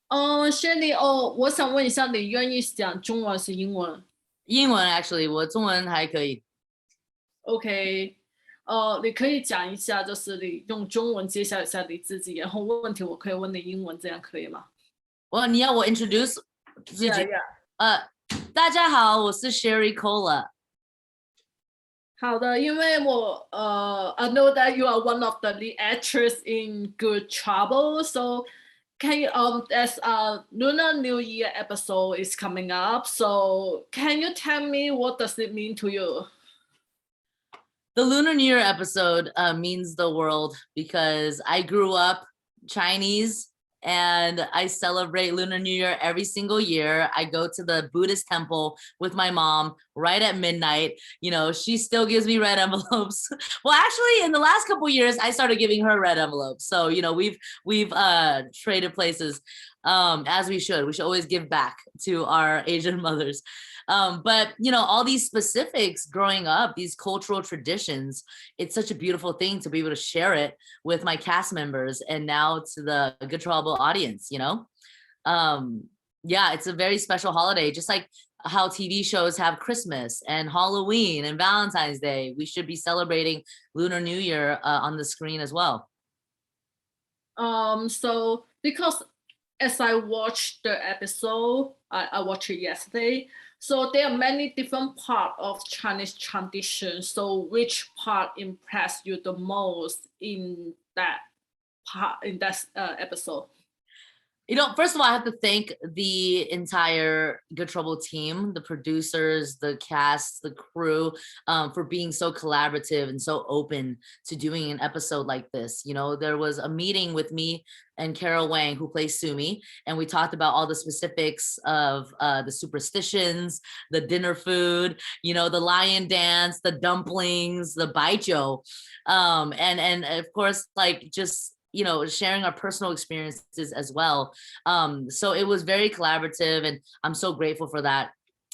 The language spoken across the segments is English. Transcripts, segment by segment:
Shelly，我想问一下，你愿意讲中文还是英文英文 actually 我中文还可以。？OK，你可以讲一下，就是你用中文介绍一下你自己，然后问题我可以问你英文，这样可以吗？你要我 introduce 自己？ 大家好，我是 Sherry Cola。好的，因为I know that you are one of the lead actors in Good Trouble, so can you as a Lunar New Year episode is coming up, so can you tell me what does it mean to you? The Lunar New Year episode means the world because I grew up Chinese and I celebrate Lunar New Year every single year. I go to the Buddhist temple with my mom right at midnight. You know, she still gives me red envelopes. Well, actually, in the last couple of years, I started giving her red envelopes. So, you know, we've traded places as we should. We should always give back to our Asian mothers. But, you know, all these specifics growing up, these cultural traditions, it's such a beautiful thing to be able to share it with my cast members and now to the Good Trouble audience, you know? Yeah, it's a very special holiday, just like how TV shows have Christmas and Halloween and Valentine's Day. We should be celebrating Lunar New Year on the screen as well. So because as I watched the episode, I watched it yesterday. So there are many different parts of Chinese tradition. So which part impressed you the most in that part in that episode? You know, first of all, I have to thank the entire Good Trouble team, the producers, the cast, the crew, for being so collaborative and so open to doing an episode like this. You know, there was a meeting with me and Carol Wang, who plays Sumi, and we talked about all the specifics of the superstitions, the dinner food, you know, the lion dance, the dumplings, the baijiu, and of course, like just, you know, sharing our personal experiences as well. So it was very collaborative and I'm so grateful for that.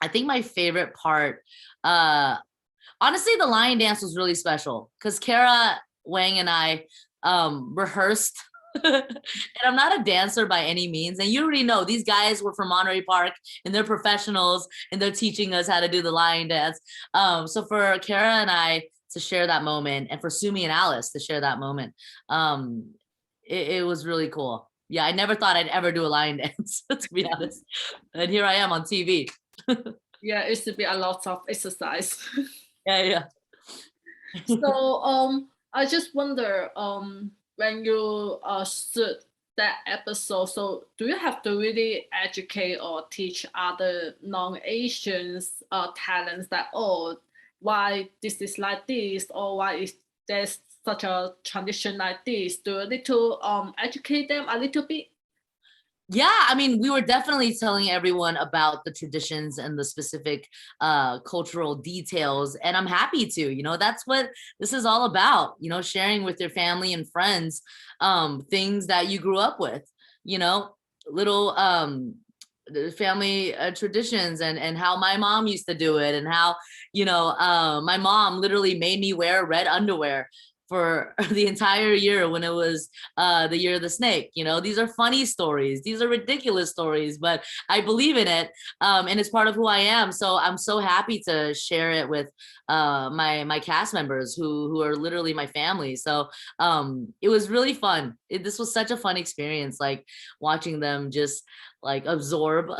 I think my favorite part, honestly, the lion dance was really special because Kara Wang and I rehearsed. And I'm not a dancer by any means. And you already know these guys were from Monterey Park and they're professionals and they're teaching us how to do the lion dance. So for Kara and I to share that moment and for Sumi and Alice to share that moment, it was really cool. Yeah, I never thought I'd ever do a lion dance, to be honest. And here I am on TV. Yeah, it should be a lot of exercise. Yeah. So I just wonder when you shoot that episode, so do you have to really educate or teach other non-Asians talents that, oh, why this is like this, or why is there's such a tradition like this? Do you need to educate them a little bit? Yeah, I mean, we were definitely telling everyone about the traditions and the specific cultural details, and I'm happy to. You know, that's what this is all about. You know, sharing with your family and friends things that you grew up with. You know, little family traditions and how my mom used to do it, and how, you know, my mom literally made me wear red underwear for the entire year when it was the year of the snake. You know, these are funny stories, these are ridiculous stories, but I believe in it, and it's part of who I am. So I'm so happy to share it with my cast members who are literally my family. So it was really fun. This was such a fun experience, like watching them just like absorb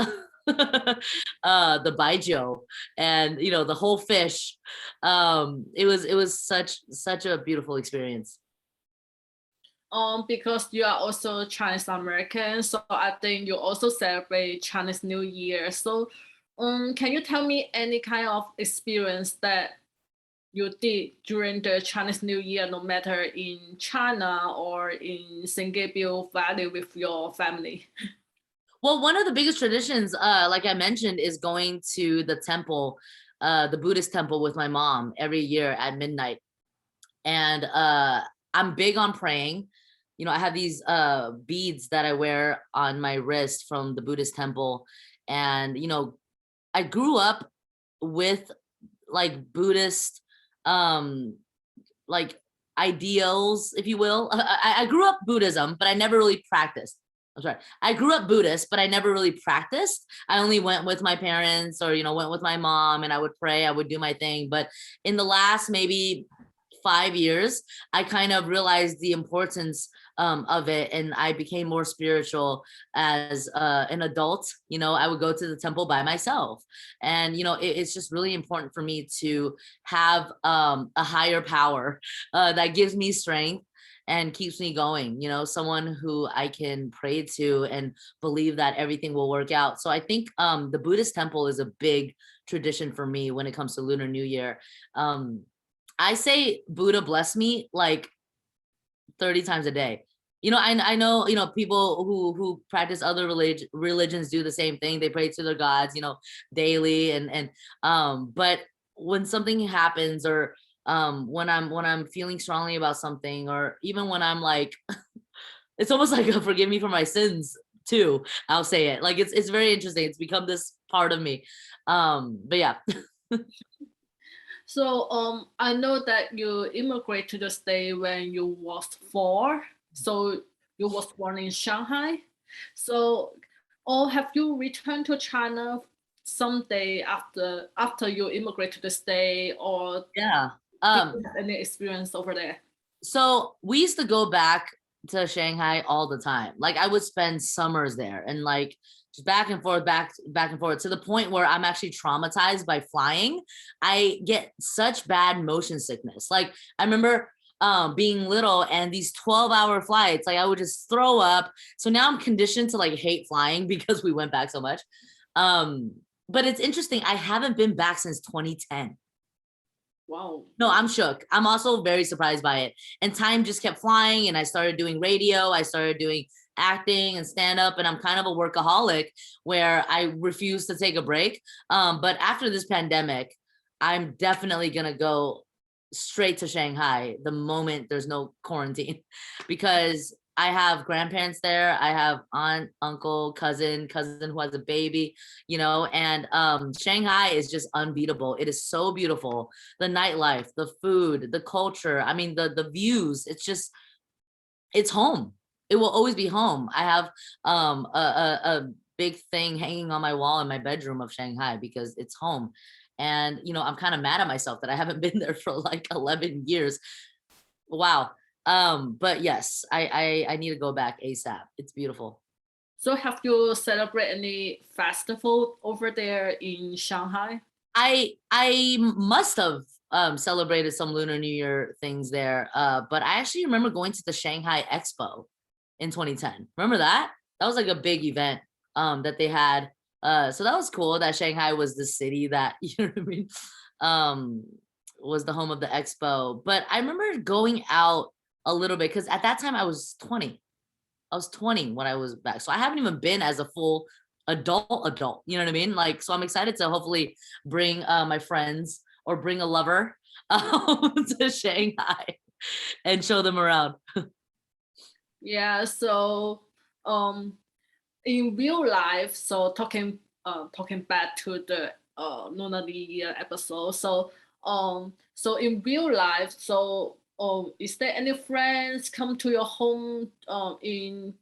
the baijiu and, you know, the whole fish. It was such a beautiful experience. Because you are also Chinese American, so I think you also celebrate Chinese New Year. So can you tell me any kind of experience that you did during the Chinese New Year, no matter in China or in Singapore Valley with your family? Well, one of the biggest traditions, like I mentioned, is going to the temple, the Buddhist temple with my mom every year at midnight. And I'm big on praying. You know, I have these beads that I wear on my wrist from the Buddhist temple. And, you know, I grew up with like Buddhist, like ideals, if you will. I grew up Buddhism, but I never really practiced. I'm sorry. I grew up Buddhist, but I never really practiced. I only went with my parents or, went with my mom and I would pray, I would do my thing. But in the last maybe 5 years, I kind of realized the importance of it. And I became more spiritual as an adult. I would go to the temple by myself. And, it's just really important for me to have a higher power that gives me strength and keeps me going, someone who I can pray to and believe that everything will work out. So I think the Buddhist temple is a big tradition for me when it comes to Lunar New Year. I say Buddha bless me like 30 times a day. I know, people who practice other religions do the same thing. They pray to their gods, daily. But when something happens or when I'm feeling strongly about something, or even when I'm like, it's almost like a forgive me for my sins too. I'll say it. Like it's very interesting. It's become this part of me. But yeah. So I know that you immigrated to the state when you was 4. So you was born in Shanghai. So, or have you returned to China someday after you immigrate to the state, or yeah. did you have any experience over there? So we used to go back to Shanghai all the time. Like I would spend summers there and like just back and forth, back and forth, to the point where I'm actually traumatized by flying. I get such bad motion sickness. Like I remember being little and these 12-hour flights, like I would just throw up. So now I'm conditioned to like hate flying because we went back so much. But it's interesting. I haven't been back since 2010. Wow. No, I'm shook. I'm also very surprised by it. And time just kept flying and I started doing radio. I started doing acting and stand up, and I'm kind of a workaholic where I refuse to take a break. But after this pandemic, I'm definitely going to go straight to Shanghai the moment there's no quarantine, because I have grandparents there. I have aunt, uncle, cousin who has a baby, and Shanghai is just unbeatable. It is so beautiful. The nightlife, the food, the culture. I mean, the views, it's home. It will always be home. I have a big thing hanging on my wall in my bedroom of Shanghai because it's home. And, I'm kind of mad at myself that I haven't been there for like 11 years. Wow. But yes, I need to go back ASAP. It's beautiful. So have you celebrated any festival over there in Shanghai? I must have celebrated some Lunar New Year things there. But I actually remember going to the Shanghai Expo in 2010. Remember that? That was like a big event that they had. So that was cool that Shanghai was the city that, what I mean, was the home of the expo. But I remember going out a little bit because at that time I was 20. I was 20 when I was back. So I haven't even been as a full adult, you know what I mean? Like, so I'm excited to hopefully bring my friends or bring a lover to Shanghai and show them around. Yeah, so in real life, so talking back to the Lunar New Year episode, so in real life, so is there any friends come to your home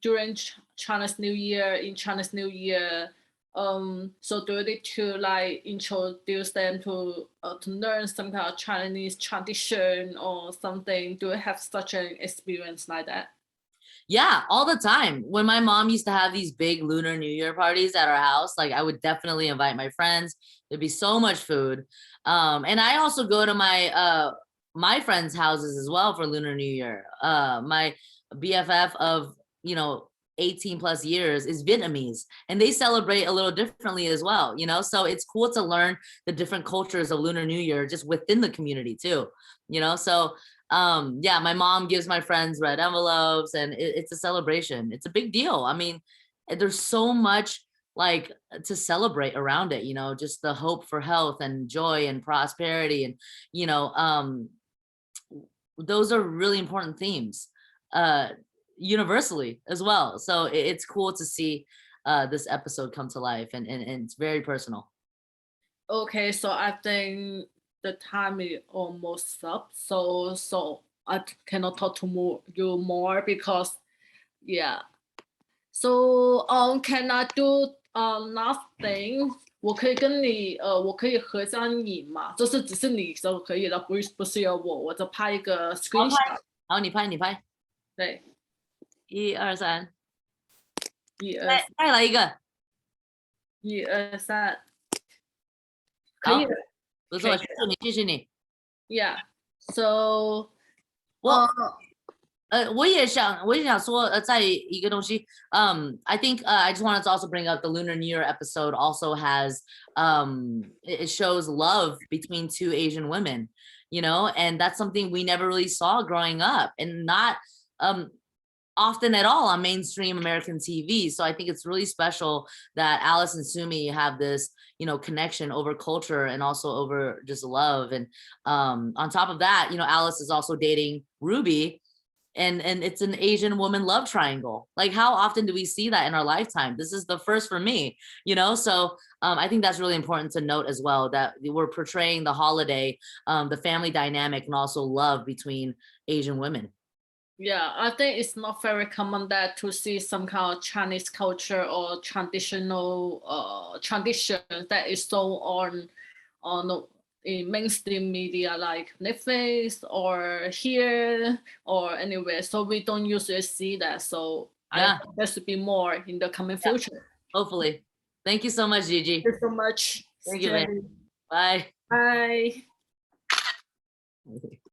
during Chinese New Year, so do you need to like introduce them to learn some kind of Chinese tradition or something? Do you have such an experience like that? Yeah, all the time. When my mom used to have these big Lunar New Year parties at our house, like I would definitely invite my friends. There'd be so much food. And I also go to my friends' houses as well for Lunar New Year. My BFF of, 18 plus years is Vietnamese, and they celebrate a little differently as well, so it's cool to learn the different cultures of Lunar New Year just within the community too, so yeah, my mom gives my friends red envelopes, and it's a celebration. It's a big deal. I mean, there's so much like to celebrate around it, just the hope for health and joy and prosperity, and those are really important themes universally as well. So it's cool to see this episode come to life, and it's very personal. Okay, so I think the time is almost up. So I cannot talk to you more because, yeah. So can I do nothing？我可以跟你我可以合张影嘛？就是只是你就可以了，不是有我，我就拍一个 screenshot。好，你拍。对1、2、3，再来一个。1、2、3，可以。不错，继续你。Yeah. So 我也想说，在一个东西，I think I just wanted to also bring up the Lunar New Year episode also has it shows love between two Asian women, you know, and that's something we never really saw growing up and not often at all on mainstream American TV. So I think it's really special that Alice and Sumi have this, you know, connection over culture and also over just love. And on top of that, you know, Alice is also dating Ruby, and it's an Asian woman love triangle. Like, how often do we see that in our lifetime? This is the first for me, you know? So I think that's really important to note as well, that we're portraying the holiday, the family dynamic, and also love between Asian women. Yeah, I think it's not very common that to see some kind of Chinese culture or traditional tradition that is so on in mainstream media like Netflix or here or anywhere. So we don't usually see that. So yeah, I think there should be more in the coming future. Hopefully. Thank you so much, Gigi. Thank you so much. Thank you, man. Bye. Bye.